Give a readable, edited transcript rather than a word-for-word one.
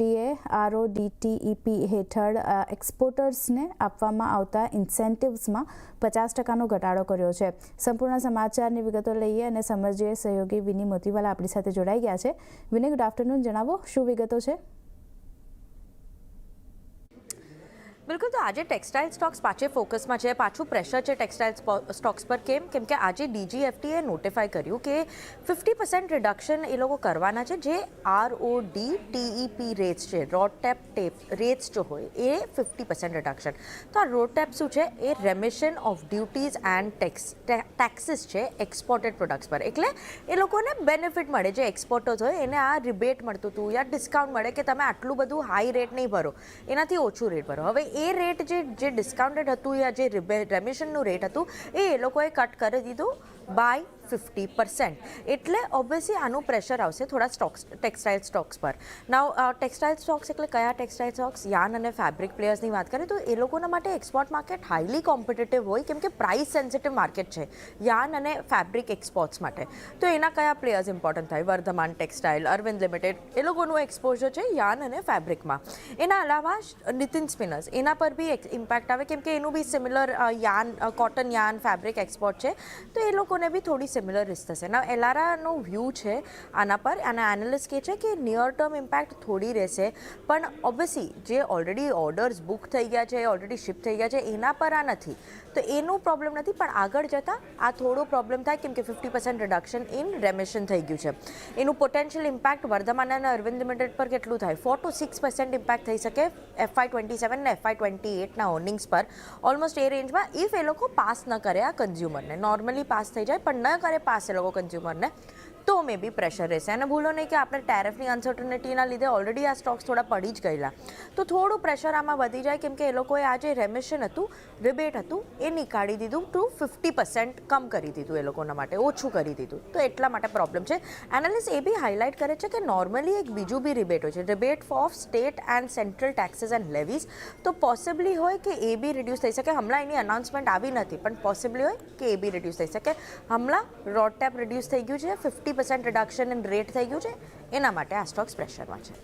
ટીએ RODTEP હેઠળ એક્સપોર્ટર્સને આપવામાં આવતા ઇન્સેન્ટિવ્સમાં 50%નો ઘટાડો કર્યો છે. સંપૂર્ણ સમાચારની વિગતો લઈએ અને સમજીએ. સહયોગી વિની મોતીવાલા આપણી સાથે જોડાઈ ગયા છે. વિની, ગુડ આફ્ટરનૂન. જણાવો શું વિગતો છે? બિલકુલ, તો આજે ટેક્સટાઇલ સ્ટોક્સ પાછે ફોકસમાં છે. પાછું પ્રેશર છે ટેક્સટાઇલ સ્ટોક્સ પર. કેમ કે આજે DGFTએ નોટિફાઈ કર્યું કે 50% રિડક્શન એ લોકો કરવાના છે. જે RODTEP રેટ્સ છે, રોડટેપ રેટ્સ જો હોય એ 50% રિડક્શન. તો આ રોડટેપ શું છે? એ રેમિશન ઓફ ડ્યુટીઝ એન્ડ ટેક્સીસ છે એક્સપોર્ટેડ પ્રોડક્ટ્સ પર. એટલે એ લોકોને બેનિફિટ મળે. જે એક્સપોર્ટર્સ હોય એને આ રિબેટ મળતું હતું યા ડિસ્કાઉન્ટ મળે કે તમે આટલું બધું હાઈ રેટ નહીં ભરો, એનાથી ઓછું રેટ ભરો. હવે એ રેટ જે ડિસ્કાઉન્ટેડ હતું યા જે રેમિશનનું રેટ હતું એ લોકોએ કટ કરી દીધું બાય 50%. એટલે ઓબ્વિયસલી આનું પ્રેશર આવશે થોડા ટેક્સટાઇલ સ્ટોક્સ પર. નાવ ટેક્સટાઇલ સ્ટોક્સ એટલે કયા ટેક્સટાઇલ સ્ટોક્સ? યાર્ન અને ફેબ્રિક પ્લેયર્સની વાત કરીએ તો એ લોકોના માટે એક્સપોર્ટ માર્કેટ હાઈલી કોમ્પિટિટિવ હોય, કેમ કે પ્રાઇસ સેન્સિટિવ માર્કેટ છે યાર્ન અને ફેબ્રિક એક્સપોર્ટ્સ માટે. તો એના કયા પ્લેયર્સ ઇમ્પોર્ટન્ટ થાય? વર્ધમાન ટેક્સટાઇલ, અરવિંદ લિમિટેડ, એ લોકોનું એક્સપોઝર છે યાર્ન અને ફેબ્રિકમાં. એના અલાવા નિતિન સ્પિનર્સ, એના પર બી ઇમ્પેક્ટ આવે કેમ કે એનું બી similar yarn, cotton yarn fabric export છે. તો એ લોકોને બી થોડી સિમિલર રિસ્ક થશે. ના એલારાનો વ્યૂ છે આના પર, અને એનાલિસ્ટ કહે છે કે નિયર ટર્મ ઇમ્પેક્ટ થોડી રહેશે, પણ ઓબ્વિયસલી જે ઓલરેડી ઓર્ડર્સ બુક થઈ ગયા છે, ઓલરેડી શિપ થઈ ગયા છે, એના પર આ નથી. તો એનું પ્રોબ્લેમ નથી, પણ આગળ જતાં આ થોડો પ્રોબ્લેમ થાય કેમ કે 50% રિડક્શન ઇન રેમિશન થઈ ગયું છે. એનું પોટેન્શિયલ ઇમ્પેક્ટ વર્ધમાન અને અરવિંદ લિમિટેડ પર કેટલું થાય? 4 to 6% ઇમ્પેક્ટ થઈ શકે FY27 ને FY28ના અર્નિંગ્સ પર. ઓલમોસ્ટ એ રેન્જમાં, ઇફ એ લોકો પાસ ન કરે આ કન્ઝ્યુમરને. નોર્મલી પાસ થઈ જાય, પણ ન કરે પાસ એ લોકો કન્ઝ્યુમરને, તો મે બી પ્રેશર રહેશે. અને ભૂલો નહીં કે આપણે ટેરિફની અનસર્ટનિટીના લીધે ઓલરેડી આ સ્ટોક્સ થોડા પડી જ ગયેલા. તો થોડું પ્રેશર આમાં વધી જાય કેમ કે એ લોકોએ આ જે રેમિશન હતું, રિબેટ હતું, એ નીકાળી દીધું ટુ 50% કમ કરી દીધું એ લોકોના માટે, ઓછું કરી દીધું. તો એટલા માટે પ્રોબ્લેમ છે. એનાલિસ્ટ એ બી હાઇલાઇટ કરે છે કે નોર્મલી એક બીજું બી રિબેટ હોય છે, rebate of state and central taxes and levies. તો પોસિબલી હોય કે એ બી રિડ્યુસ થઈ શકે. હમણાં એની અનાઉન્સમેન્ટ આવી નથી, પણ પોસિબલી હોય કે એ બી રિડ્યુસ થઈ શકે. હમણાં રોડટેપ રિડ્યુસ થઈ ગયું છે, 50% રિડક્શન ઇન રેટ થઈ ગયું છે, એના માટે આ સ્ટોક્સ પ્રેશરમાં છે.